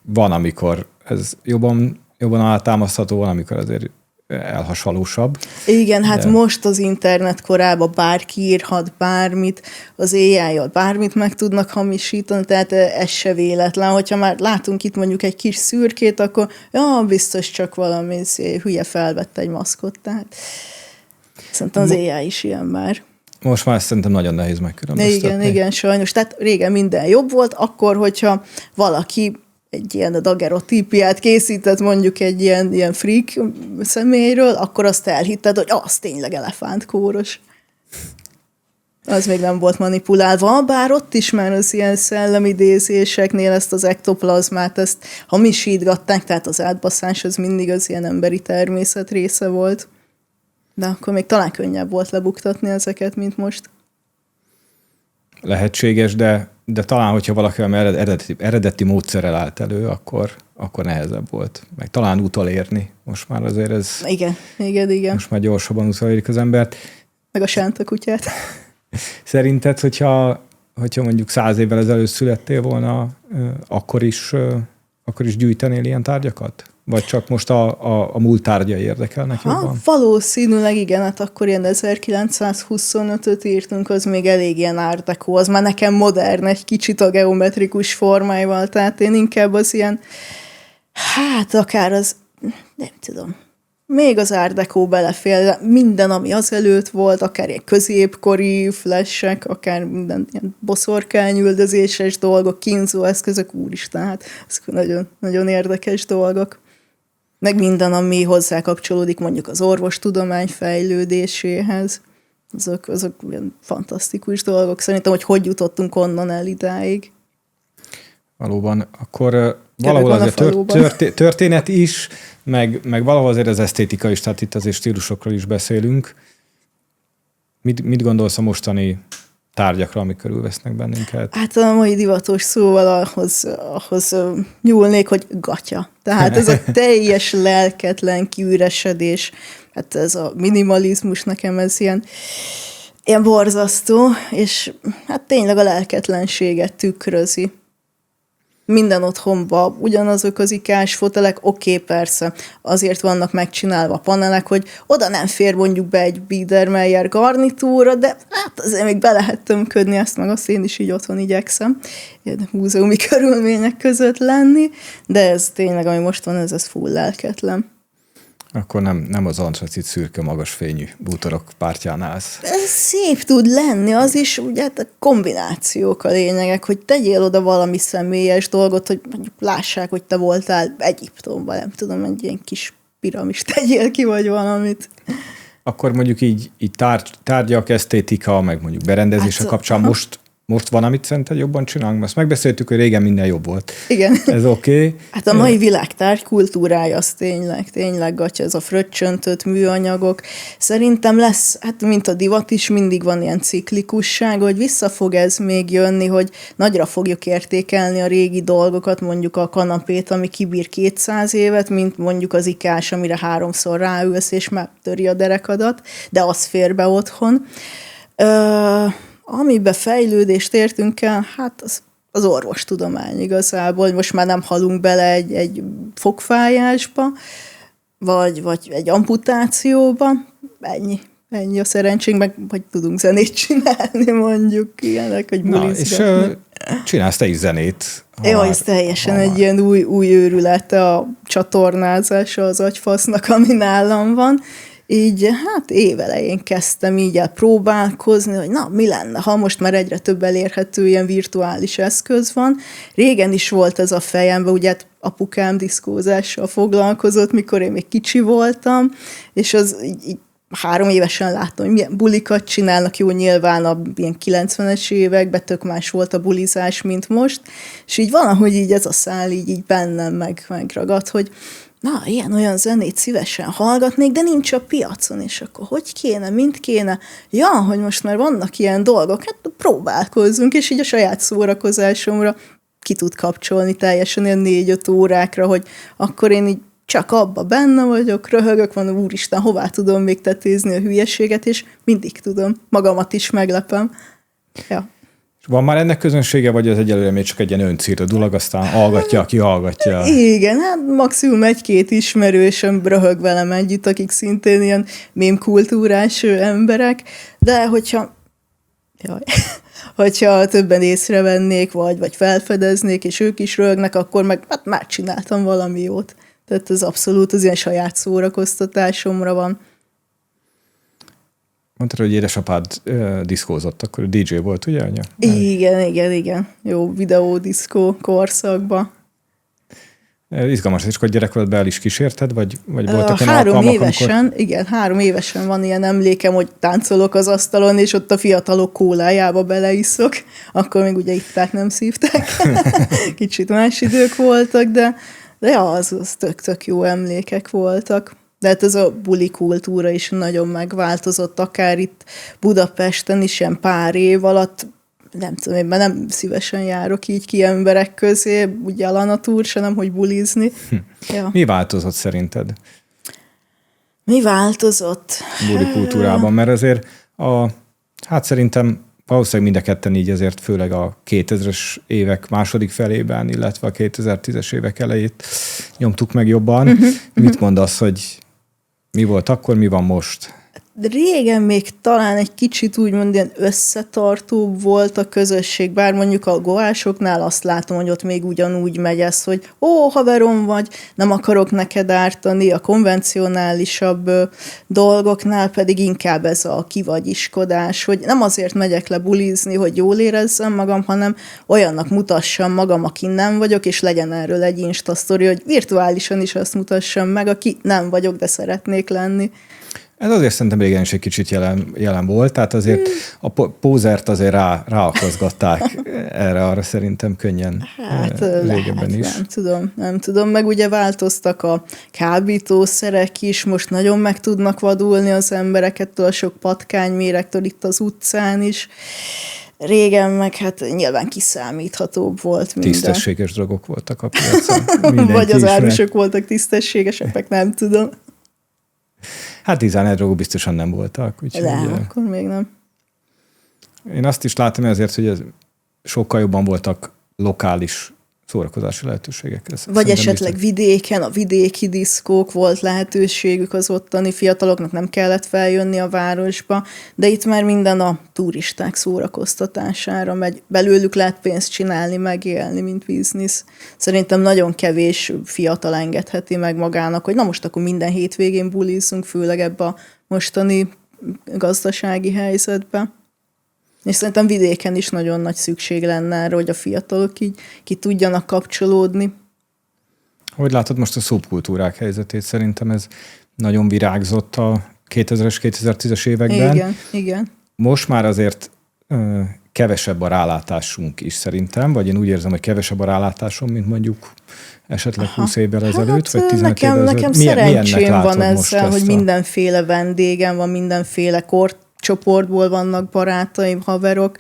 Speaker 2: Van, amikor ez jobban alátámasztható, van, amikor azért elhasalósabb.
Speaker 1: Igen, hát most az internet korában bárki írhat bármit, az AI-jal bármit meg tudnak hamisítani, tehát ez se véletlen. Hogyha már látunk itt mondjuk egy kis szürkét, akkor biztos csak valami hülye felvette egy maszkot, tehát szerintem az AI is ilyen már.
Speaker 2: Most már szerintem nagyon nehéz megkülönböztetni.
Speaker 1: Igen, sajnos. Tehát régen minden jobb volt, akkor, hogyha valaki egy ilyen dagerotípiát készített mondjuk egy ilyen freak személyről, akkor azt elhitted, hogy az tényleg elefántkóros. Az még nem volt manipulálva, bár ott is már az ilyen szellemidézéseknél ezt az ektoplazmát, ezt hamisítgatták, tehát az átbaszás az mindig az ilyen emberi természet része volt. De akkor még talán könnyebb volt lebuktatni ezeket, mint most.
Speaker 2: Lehetséges, de talán, hogyha valaki eredeti módszerrel állt elő, akkor nehezebb volt. Meg talán utolérni. Most már azért ez...
Speaker 1: Igen.
Speaker 2: Most már gyorsabban utolérik az embert.
Speaker 1: Meg a sánta kutyát.
Speaker 2: Szerinted, hogyha mondjuk 100 évvel ezelőtt születtél volna, akkor is gyűjtenél ilyen tárgyakat? Vagy csak most a múlt tárgyai érdekelnek jobban?
Speaker 1: Valószínűleg igen, hát akkor ilyen 1925-öt írtunk, az még elég ilyen art deco, az már nekem modern egy kicsit a geometrikus formáival, tehát én inkább az ilyen, hát akár az, nem tudom, még az art deco belefél, minden, ami azelőtt volt, akár ilyen középkori flashek, akár minden ilyen boszorkányüldözéses dolgok, kínzó eszközök, úristen, hát ezek nagyon, nagyon érdekes dolgok. Meg minden, ami hozzá kapcsolódik mondjuk az orvostudomány fejlődéséhez. Azok olyan fantasztikus dolgok. Szerintem, hogy jutottunk onnan el idáig.
Speaker 2: Valóban. Akkor valahol azért történet is, meg valahol azért az esztétika is, tehát itt azért stílusokról is beszélünk. Mit gondolsz a mostani tárgyakra, amik körülvesznek bennünket?
Speaker 1: Hát a mai divatos szóval ahhoz nyúlnék, hogy gatya. Tehát ez a teljes lelketlen kiüresedés, hát ez a minimalizmus nekem ez ilyen ilyen borzasztó, és hát tényleg a lelketlenséget tükrözi. Minden otthonban ugyanazok az ikás fotelek, oké, persze, azért vannak megcsinálva panelek, hogy oda nem fér mondjuk be egy Biedermeier garnitúra, de hát azért még be lehet tömködni, ezt meg azt én is így otthon igyekszem, ilyen múzeumi körülmények között lenni, de ez tényleg, ami most van, ez full lelketlen.
Speaker 2: Akkor nem az antracit szürke magas fényű bútorok pártján állsz.
Speaker 1: Ez szép tud lenni, az is ugye a kombinációk a lényegek, hogy tegyél oda valami személyes dolgot, hogy mondjuk lássák, hogy te voltál Egyiptomban, nem tudom, egy ilyen kis piramis tegyél ki, vagy valamit.
Speaker 2: Akkor mondjuk így tárgyak, esztétika, meg mondjuk berendezése kapcsán most van, amit szerinted jobban csinálunk? Azt megbeszéltük, hogy régen minden jobb volt.
Speaker 1: Igen.
Speaker 2: Ez oké.
Speaker 1: Hát a mai világ tárgykultúrája az tényleg gatya, ez a fröccsöntött műanyagok. Szerintem lesz, hát mint a divat is, mindig van ilyen ciklikusság, hogy vissza fog ez még jönni, hogy nagyra fogjuk értékelni a régi dolgokat, mondjuk a kanapét, ami kibír 200 évet, mint mondjuk az ikás, amire 3-szor ráülsz, és már töri a derekadat, de az fér be otthon. Amiben fejlődést értünk el, hát az orvostudomány igazából. Most már nem halunk bele egy fogfájásba, vagy egy amputációba. Ennyi a szerencsénk, meg hogy tudunk zenét csinálni, mondjuk ilyenek, hogy bulizgatni.
Speaker 2: És csinálsz te is zenét.
Speaker 1: Jó, ez teljesen egy ilyen új őrülete a csatornázása az agyfasznak, ami nálam van. Így hát évelején kezdtem így el próbálkozni, hogy na, mi lenne, ha most már egyre több elérhető ilyen virtuális eszköz van. Régen is volt ez a fejemben, ugye hát apukám diszkózással foglalkozott, mikor én még kicsi voltam, és az így 3 évesen láttam, hogy milyen bulikat csinálnak, jó, nyilván a ilyen 90-es években tök más volt a bulizás, mint most, és így valahogy így ez a szál így bennem megragadt, hogy na, ilyen-olyan zenét szívesen hallgatnék, de nincs a piacon, és akkor hogy kéne, mint kéne? Ja, hogy most már vannak ilyen dolgok, hát próbálkozzunk, és így a saját szórakozásomra ki tud kapcsolni teljesen ilyen 4-5 órákra, hogy akkor én így csak abba benne vagyok, röhögök, van, úristen, hová tudom még tetézni a hülyeséget, és mindig tudom, magamat is meglepem. Ja.
Speaker 2: Van már ennek közönsége, vagy az egyelőre még csak egy ilyen öncírta dulag, aztán hallgatja, aki hallgatja?
Speaker 1: Igen, hát maximum 1-2 ismerősöm röhög velem együtt, akik szintén ilyen mémkultúrás emberek, de hogyha többen észrevennék, vagy felfedeznék, és ők is röhögnek, akkor meg hát már csináltam valami jót. Tehát ez abszolút az ilyen saját szórakoztatásomra van.
Speaker 2: Mondtad, hogy édesapád diszkózott, akkor DJ volt, ugye, anya?
Speaker 1: Igen. Jó videódiszkó korszakban.
Speaker 2: Izgalmas, és akkor gyerekkorodban el is kísérted, vagy voltak olyan
Speaker 1: 3
Speaker 2: alkalmak,
Speaker 1: évesen, amikor... igen, 3 évesen van ilyen emlékem, hogy táncolok az asztalon, és ott a fiatalok kólájába beleiszok. Akkor még ugye itták, nem szívták. Kicsit más idők voltak, de ja, az tök jó emlékek voltak. De hát ez a buli kultúra is nagyon megváltozott, akár itt Budapesten is ilyen pár év alatt, nem tudom, én már nem szívesen járok így ki emberek közé, ugye a lanatúr se nem, hogy bulizni. Ja.
Speaker 2: Mi változott szerinted?
Speaker 1: Mi változott?
Speaker 2: Buli kultúrában, mert azért hát szerintem valószínűleg mind a ketten így azért főleg a 2000-es évek második felében, illetve a 2010-es évek elejét nyomtuk meg jobban. Mit mondasz, hogy mi volt akkor, mi van most?
Speaker 1: De régen még talán egy kicsit úgymond ilyen összetartóbb volt a közösség, bár mondjuk a goásoknál azt látom, hogy ott még ugyanúgy megy ez, hogy haverom vagy, nem akarok neked ártani, a konvencionálisabb dolgoknál pedig inkább ez a kivagyiskodás, hogy nem azért megyek le bulizni, hogy jól érezzem magam, hanem olyannak mutassam magam, aki nem vagyok, és legyen erről egy Insta sztori, hogy virtuálisan is azt mutassam meg, aki nem vagyok, de szeretnék lenni.
Speaker 2: Ez azért szerintem régen is egy kicsit jelen volt, tehát azért a pózert azért ráakozgatták erre-arra szerintem könnyen régebben is.
Speaker 1: Nem tudom, meg ugye változtak a kábítószerek is, most nagyon meg tudnak vadulni az emberekettől, a sok patkánymérektől itt az utcán is. Régen meg hát nyilván kiszámíthatóbb volt minden.
Speaker 2: Tisztességes drogok voltak a piacon.
Speaker 1: Vagy az árusok voltak tisztességesek, meg nem tudom.
Speaker 2: Hát designer drogok biztosan nem voltak.
Speaker 1: De, akkor még nem.
Speaker 2: Én azt is látom azért, hogy ez sokkal jobban voltak lokális szórakozási lehetőségek.
Speaker 1: Vagy esetleg vidéken, a vidéki diszkók volt lehetőségük az ottani fiataloknak, nem kellett feljönni a városba, de itt már minden a turisták szórakoztatására megy. Belőlük lehet pénzt csinálni, megélni, mint biznisz. Szerintem nagyon kevés fiatal engedheti meg magának, hogy na most akkor minden hétvégén bulizzunk, főleg ebbe a mostani gazdasági helyzetbe. És szerintem vidéken is nagyon nagy szükség lenne erre, hogy a fiatalok így ki tudjanak kapcsolódni.
Speaker 2: Hogy látod most a szubkultúrák helyzetét? Szerintem ez nagyon virágzott a 2000-es, 2010-es években.
Speaker 1: Igen.
Speaker 2: Most már azért kevesebb a rálátásunk is szerintem, vagy én úgy érzem, hogy kevesebb a rálátásom, mint mondjuk esetleg 20 évvel ezelőtt, vagy 15 évvel ezelőtt.
Speaker 1: Nekem szerencsém van ezzel, hogy mindenféle vendégem van, mindenféle csoportból vannak barátaim, haverok.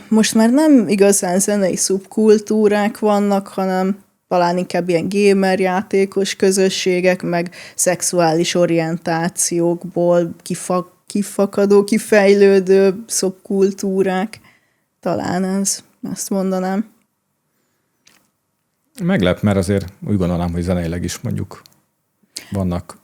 Speaker 1: Most már nem igazán zenei szubkultúrák vannak, hanem talán inkább ilyen gamer játékos közösségek, meg szexuális orientációkból kifakadó, kifejlődő szubkultúrák. Talán ezt mondanám.
Speaker 2: Meglep, mert azért úgy gondolom, hogy zeneileg is mondjuk vannak.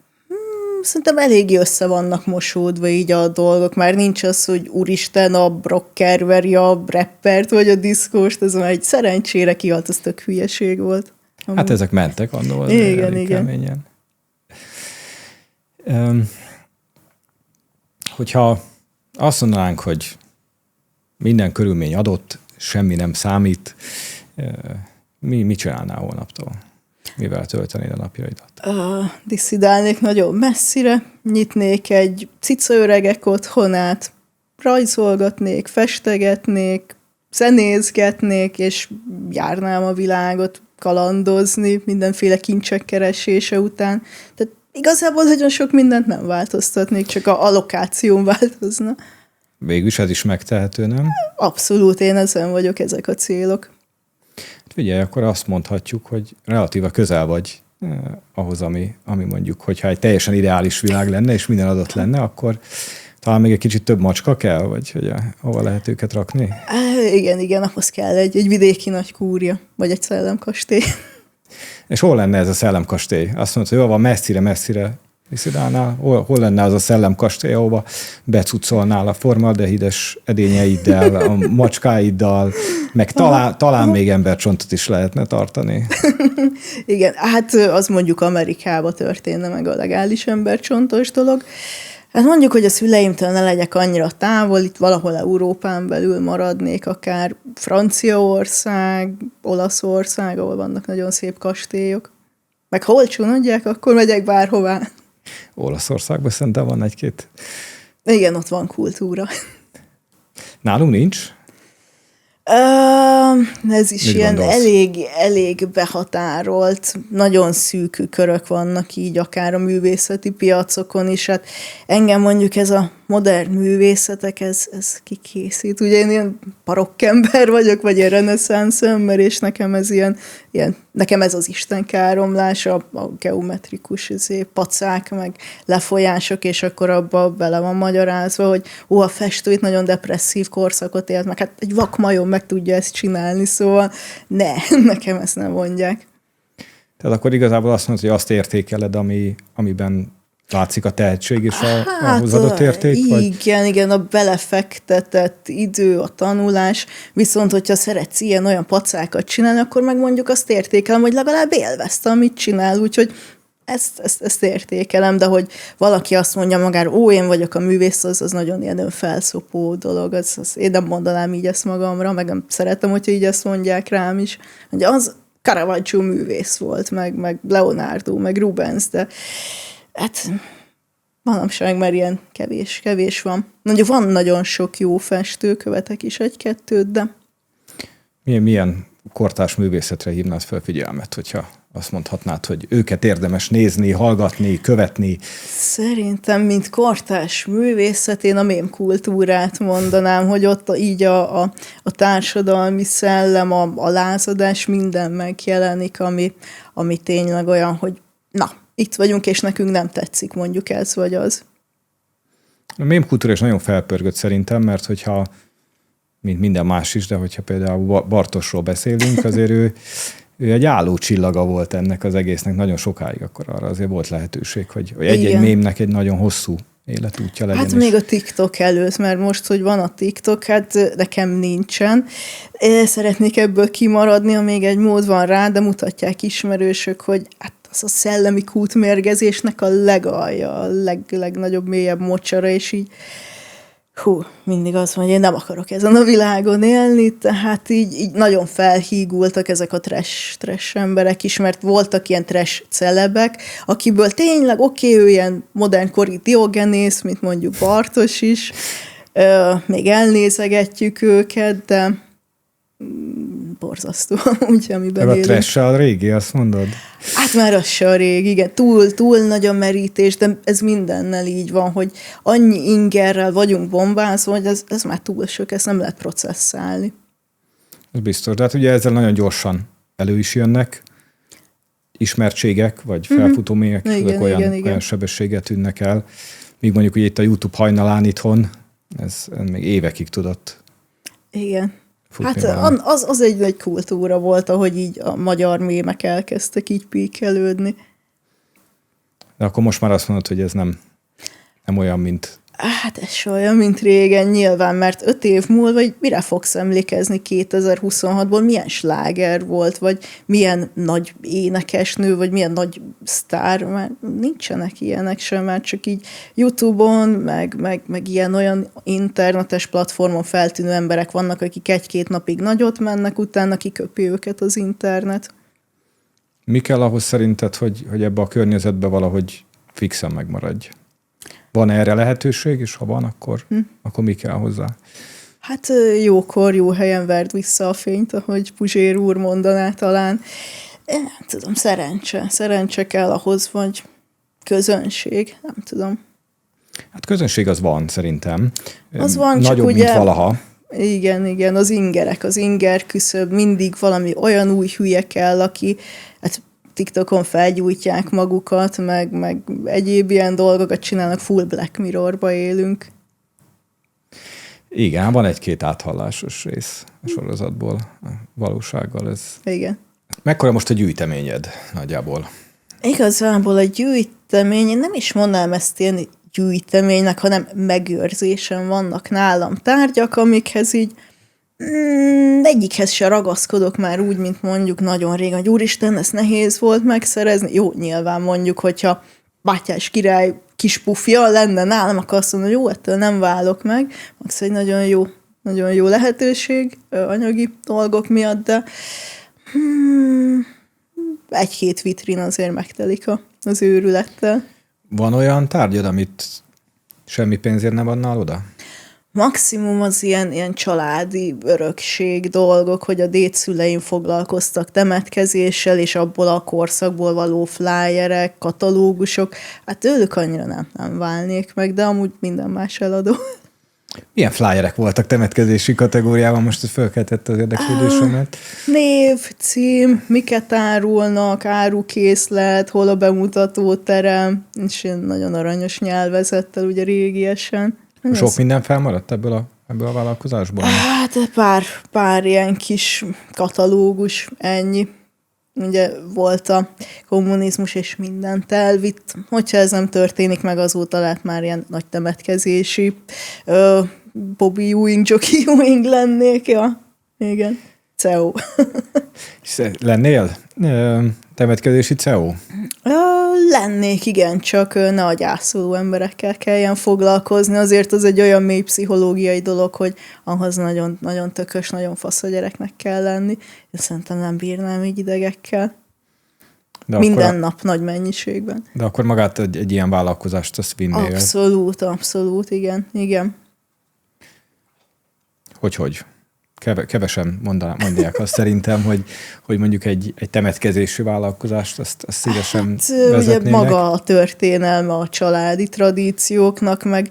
Speaker 1: Szerintem eléggé össze vannak mosódva így a dolgok. Már nincs az, hogy úristen, a rocker veri a rappert, vagy a diszkóst, ez már egy szerencsére kihalt, az tök hülyeség volt.
Speaker 2: Hát ezek mentek annól.
Speaker 1: Igen.
Speaker 2: Keményen. Hogyha azt mondanánk, hogy minden körülmény adott, semmi nem számít, mit csinálnál holnaptól? Mivel töltenéd a napjaidat?
Speaker 1: Disszidálnék nagyon messzire, nyitnék egy cicaöregek otthonát, rajzolgatnék, festegetnék, zenézgetnék, és járnám a világot kalandozni, mindenféle kincsek keresése után. Tehát igazából nagyon sok mindent nem változtatnék, csak a lokáción változna.
Speaker 2: Végülis ez is megtehető, nem?
Speaker 1: Abszolút, én ezen vagyok, ezek a célok.
Speaker 2: Figyelj, akkor azt mondhatjuk, hogy relatíva közel vagy ahhoz, ami mondjuk, hogyha egy teljesen ideális világ lenne, és minden adott lenne, akkor talán még egy kicsit több macska kell, vagy hogy hova lehet őket rakni?
Speaker 1: Igen, ahhoz kell egy vidéki nagy kúria, vagy egy szellemkastély. És
Speaker 2: hol lenne ez a szellemkastély? Azt mondod, hogy jól van, messzire Disszidálnál, hol lenne az a szellemkastély, ahova becucolnál a formaldehides edényeiddel, a macskáiddal, meg talán még embercsontot is lehetne tartani.
Speaker 1: Igen, hát az mondjuk Amerikában történne meg a legális embercsontos dolog. Hát mondjuk, hogy a szüleimtől ne legyek annyira távol, itt valahol Európán belül maradnék, akár Franciaország, Olaszország, ahol vannak nagyon szép kastélyok. Meg ha olcsón adják, akkor megyek bárhová.
Speaker 2: Olaszországban szerintem van egy-két.
Speaker 1: Igen, ott van kultúra.
Speaker 2: Nálunk nincs?
Speaker 1: Ez is mit ilyen elég behatárolt, nagyon szűk körök vannak így, akár a művészeti piacokon is. Hát engem mondjuk ez a modern művészetek, ez kikészít. Ugye én ilyen barokkember vagyok, vagy ilyen reneszánsz ember, és nekem ez nekem ez az istenkáromlás, a geometrikus pacák, meg lefolyások, és akkor abba bele van magyarázva, hogy a festő itt nagyon depresszív korszakot élt, meg hát egy vakmajom meg tudja ezt csinálni, szóval nekem ezt nem mondják.
Speaker 2: Tehát akkor igazából azt mondod, hogy azt értékeled, amiben látszik a tehetség és a hozzáadott érték?
Speaker 1: Igen, a belefektetett idő, a tanulás, viszont hogyha szeretsz ilyen-olyan pacákat csinálni, akkor meg mondjuk azt értékelem, hogy legalább élvezte, amit csinál, úgyhogy ezt értékelem, de hogy valaki azt mondja magára, én vagyok a művész, az nagyon ilyen önfelszopó dolog, én nem mondanám így ezt magamra, meg nem szeretem, hogyha így ezt mondják rám is. Ugye az Caravaggio művész volt, meg Leonardo, meg Rubens, de hát manapság már ilyen kevés van. Mondjuk van nagyon sok jó festő, követek is egy-kettőt, de...
Speaker 2: Milyen kortárs művészetre hívnád fel figyelmet, hogyha azt mondhatnád, hogy őket érdemes nézni, hallgatni, követni?
Speaker 1: Szerintem, mint kortárs művészet, én a mém kultúrát mondanám, hogy ott így a társadalmi szellem, a lázadás, minden megjelenik, ami tényleg olyan, hogy itt vagyunk, és nekünk nem tetszik mondjuk ez vagy az.
Speaker 2: A mém kultúra is nagyon felpörgött szerintem, mert hogyha, mint minden más is, de hogyha például Bartosról beszélünk, azért ő egy álló csillaga volt ennek az egésznek nagyon sokáig, akkor arra azért volt lehetőség, hogy egy-egy mémnek egy nagyon hosszú életútja legyen.
Speaker 1: Hát még a TikTok előtt, mert most, hogy van a TikTok, hát nekem nincsen. Szeretnék ebből kimaradni, amíg egy mód van rá, de mutatják ismerősök, hogy hát az a szellemi kútmérgezésnek a legalja, a legnagyobb, mélyebb mocsara, és így mindig azt mondja, hogy én nem akarok ezen a világon élni, tehát így nagyon felhígultak ezek a trash emberek is, mert voltak ilyen trash celebek, akiből tényleg ő ilyen modernkori Diogenész, mint mondjuk Bartos is, még elnézegetjük őket, de borzasztó, úgy, amiben élünk.
Speaker 2: A trash a régi, azt mondod?
Speaker 1: Hát már az se a régi, igen. Túl nagy a merítés, de ez mindennel így van, hogy annyi ingerrel vagyunk bombázva, hogy ez már túl sok, ezt nem lehet processzálni.
Speaker 2: Ez biztos, de hát ugye ezzel nagyon gyorsan elő is jönnek ismertségek, vagy felfutó mélyek, azok olyan sebességet tűnnek el. Míg mondjuk, hogy itt a YouTube hajnalán itthon, ez még évekig tudott.
Speaker 1: Igen. Hát az egy kultúra volt, ahogy így a magyar mémek elkezdtek így píkelődni.
Speaker 2: De akkor most már azt mondod, hogy ez nem olyan, mint...
Speaker 1: Hát ez se olyan, mint régen nyilván, mert 5 év múlva mire fogsz emlékezni 2026-ból, milyen sláger volt, vagy milyen nagy énekesnő, vagy milyen nagy sztár, már nincsenek ilyenek sem, már csak így YouTube-on, meg ilyen-olyan internetes platformon feltűnő emberek vannak, akik 1-2 napig nagyot mennek, utána kiköpi őket az internet.
Speaker 2: Mi kell ahhoz szerinted, hogy ebbe a környezetbe valahogy fixen megmaradj? Van erre lehetőség, és ha van, akkor mi kell hozzá?
Speaker 1: Hát jókor, jó helyen verd vissza a fényt, ahogy Puzsér úr mondaná talán. Nem tudom, szerencse kell ahhoz, vagy közönség, nem tudom.
Speaker 2: Hát közönség az van, szerintem.
Speaker 1: Az van,
Speaker 2: nagyobb,
Speaker 1: csak
Speaker 2: mint
Speaker 1: ugye,
Speaker 2: valaha.
Speaker 1: Igen, az inger küszöb, mindig valami olyan új hülye kell, aki hát TikTokon felgyújtják magukat, meg egyéb ilyen dolgokat csinálnak, full Black Mirrorba élünk.
Speaker 2: Igen, van 1-2 áthallásos rész a sorozatból, a valósággal ez.
Speaker 1: Igen.
Speaker 2: Mekkora most a gyűjteményed nagyjából?
Speaker 1: Igazából a gyűjtemény, én nem is mondanám ezt ilyen gyűjteménynek, hanem megőrzésen vannak nálam tárgyak, amikhez így egyikhez se ragaszkodok már úgy, mint mondjuk nagyon régen, hogy úristen, ez nehéz volt megszerezni. Jó, nyilván mondjuk, hogyha Mátyás király kis pufja lenne nálam, akkor azt mondom, hogy jó, ettől nem válok meg. Max egy nagyon jó lehetőség anyagi dolgok miatt, de 1-2 vitrin azért megtelik az őrülettel.
Speaker 2: Van olyan tárgyad, amit semmi pénzért nem adnál oda?
Speaker 1: Maximum az ilyen családi örökség dolgok, hogy a dédszüleim foglalkoztak temetkezéssel, és abból a korszakból való flyerek, katalógusok. Hát tőlük annyira nem válnék meg, de amúgy minden más eladó.
Speaker 2: Milyen flyerek voltak temetkezési kategóriában? Most ez fölkeltette az érdeklődésemet.
Speaker 1: Név, cím, miket árulnak, árukészlet, hol a bemutatóterem, és ilyen nagyon aranyos nyelvezettel, ugye régiesen.
Speaker 2: Sok minden felmaradt ebből a vállalkozásból?
Speaker 1: Hát pár ilyen kis katalógus, ennyi. Ugye volt a kommunizmus, és mindent elvitt. Hogyha ez nem történik meg, azóta lehet már ilyen nagy temetkezési Bobby Ewing, Jockey Ewing lennék. Ja, igen. CEO.
Speaker 2: Lennél temetkezési CEO?
Speaker 1: Lennék, igen, csak ne a gyászoló emberekkel kelljen foglalkozni. Azért az egy olyan mély pszichológiai dolog, hogy ahhoz nagyon, nagyon tökös, nagyon fasz a gyereknek kell lenni. Én szerintem nem bírnám így idegekkel. Minden nap nagy mennyiségben.
Speaker 2: De akkor magát egy ilyen vállalkozást azt vinnél?
Speaker 1: Abszolút, igen.
Speaker 2: Hogy? Kevesen mondják azt szerintem, hogy mondjuk egy temetkezési vállalkozást azt szívesen vezetnének.
Speaker 1: Ugye maga a történelme a családi tradícióknak, meg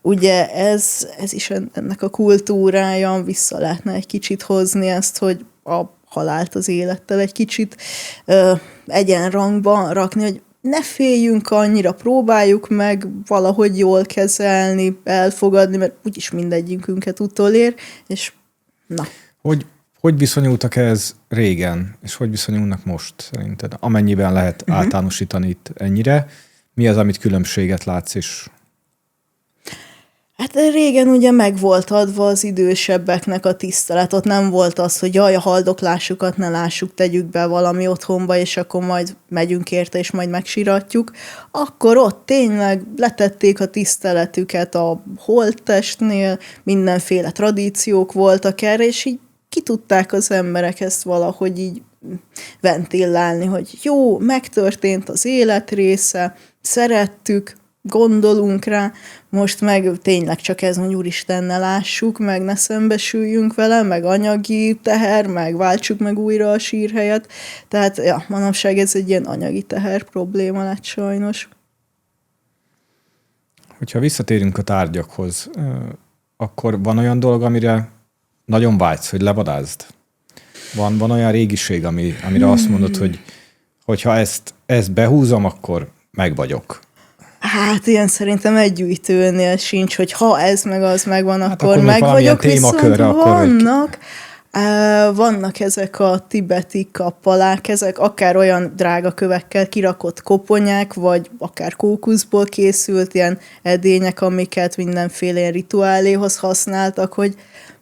Speaker 1: ugye ez is ennek a kultúrája, vissza lehetne egy kicsit hozni ezt, hogy a halált az élettel egy kicsit egyenrangba rakni, hogy ne féljünk annyira, próbáljuk meg valahogy jól kezelni, elfogadni, mert úgyis mindegyikünket utolér, és na.
Speaker 2: Hogy viszonyultak ez régen, és hogy viszonyulnak most szerinted? Amennyiben lehet általánosítani itt ennyire, mi az, amit különbséget látsz is?
Speaker 1: Hát régen ugye meg volt adva az idősebbeknek a tisztelet, ott nem volt az, hogy jaj, a haldoklásukat ne lássuk, tegyük be valami otthonba, és akkor majd megyünk érte, és majd megsiratjuk. Akkor ott tényleg letették a tiszteletüket a holttestnél, mindenféle tradíciók voltak erre, és így ki tudták az emberek ezt valahogy így ventillálni, hogy jó, megtörtént az élet része, szerettük, gondolunk rá, most meg tényleg csak ez, hogy úristennel lássuk, meg ne szembesüljünk vele, meg anyagi teher, meg váltsuk meg újra a sírhelyet. Tehát ja, manapság ez egy ilyen anyagi teher probléma lett sajnos.
Speaker 2: Hogyha visszatérünk a tárgyakhoz, akkor van olyan dolog, amire nagyon vágysz, hogy levadázd? Van olyan régiség, amire azt mondod, hogy ha ezt behúzom, akkor meg vagyok.
Speaker 1: Hát ilyen szerintem egy gyűjtőnél sincs, hogy ha ez meg az megvan, akkor meg vagyok, viszont vannak ezek a tibeti kappalák, ezek akár olyan drága kövekkel kirakott koponyák, vagy akár kókuszból készült ilyen edények, amiket mindenféle rituáléhoz használtak, hogy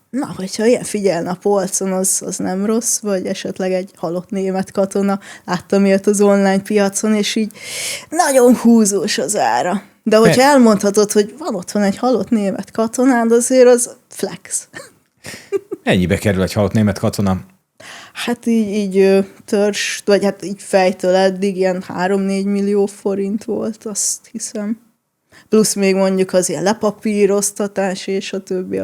Speaker 1: na, hogyha ilyen figyelne a polcon, az nem rossz, vagy esetleg egy halott német katona, láttam ilyet az online piacon, és így nagyon húzós az ára. De hogyha elmondhatod, hogy van otthon egy halott német katonád, azért az flex.
Speaker 2: Ennyibe kerül egy halott német katona?
Speaker 1: Hát így törzs, vagy hát így fejtől eddig ilyen 3-4 millió forint volt, azt hiszem. Plusz még mondjuk az ilyen lepapíroztatás, és a többi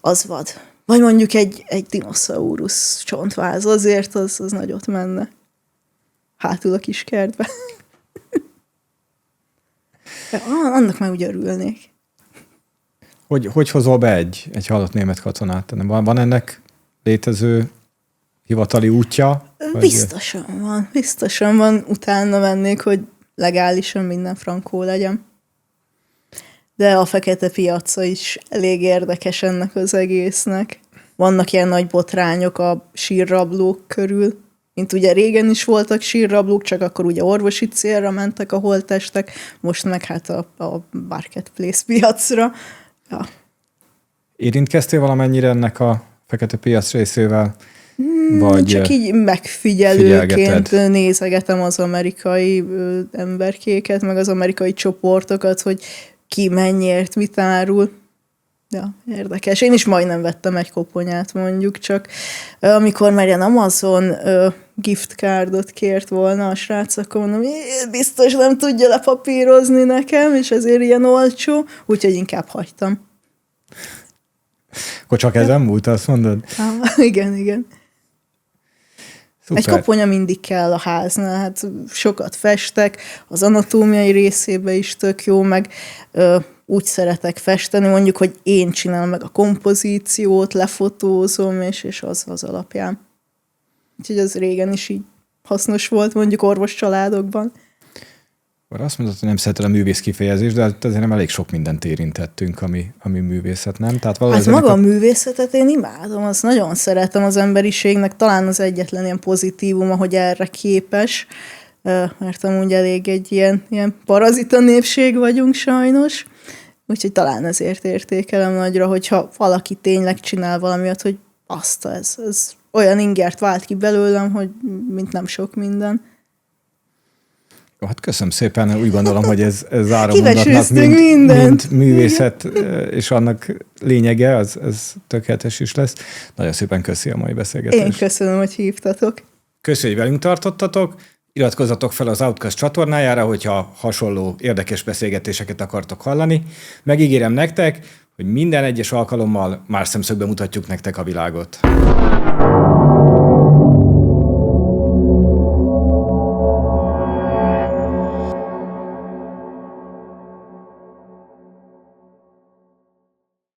Speaker 1: az vad. Vagy mondjuk egy dinoszaurusz csontváz, azért az nagyot menne. Hátul a kis kertbe. Annak már úgy örülnék.
Speaker 2: Hogy hozol be egy halott német katonát? Van ennek létező hivatali útja? Biztosan van. Utána mennék, hogy legálisan minden frankó legyen. De a fekete piaca is elég érdekes ennek az egésznek. Vannak ilyen nagy botrányok a sírrablók körül, mint ugye régen is voltak sírrablók, csak akkor ugye orvosi célra mentek a holttestek, most meg hát a marketplace piacra. Ja. Érintkeztél valamennyire ennek a fekete piac részével? Vagy
Speaker 1: csak így megfigyelőként nézegetem az amerikai emberkéket, meg az amerikai csoportokat, hogy ki mennyiért mit árul. Ja, érdekes. Én is majdnem vettem egy koponyát, mondjuk, csak amikor már ilyen Amazon gift cardot kért volna a srác, akkor mondom, biztos nem tudja lepapírozni nekem, és ezért ilyen olcsó, úgyhogy inkább hagytam.
Speaker 2: Akkor csak ezen múlt, azt mondod?
Speaker 1: Igen.
Speaker 2: Szuper.
Speaker 1: Egy koponya mindig kell a háznál, hát sokat festek, az anatómiai részébe is tök jó, meg úgy szeretek festeni, mondjuk, hogy én csinálom meg a kompozíciót, lefotózom, és az alapján. Úgyhogy az régen is így hasznos volt, mondjuk orvos családokban.
Speaker 2: Akkor azt mondod, hogy nem szereted a művész kifejezést, de azért nem elég sok mindent érintettünk, ami művészet, nem? Tehát
Speaker 1: hát maga a művészetet én imádom, azt nagyon szeretem az emberiségnek, talán az egyetlen ilyen pozitívuma, hogy erre képes, mert amúgy elég egy ilyen parazita népség vagyunk sajnos, úgyhogy talán ezért értékelem nagyra, hogyha valaki tényleg csinál valamiatt, hogy ez olyan ingert vált ki belőlem, hogy mint nem sok minden.
Speaker 2: Jó, hát köszönöm szépen, úgy gondolom, hogy ez áramondatnak mint művészet, és annak lényege, ez tökéletes is lesz. Nagyon szépen köszi a mai beszélgetést.
Speaker 1: Én köszönöm, hogy hívtatok.
Speaker 2: Köszönjük, hogy velünk tartottatok. Iratkozzatok fel az Outcast csatornájára, hogyha hasonló érdekes beszélgetéseket akartok hallani. Megígérem nektek, hogy minden egyes alkalommal más szemszögben mutatjuk nektek a világot.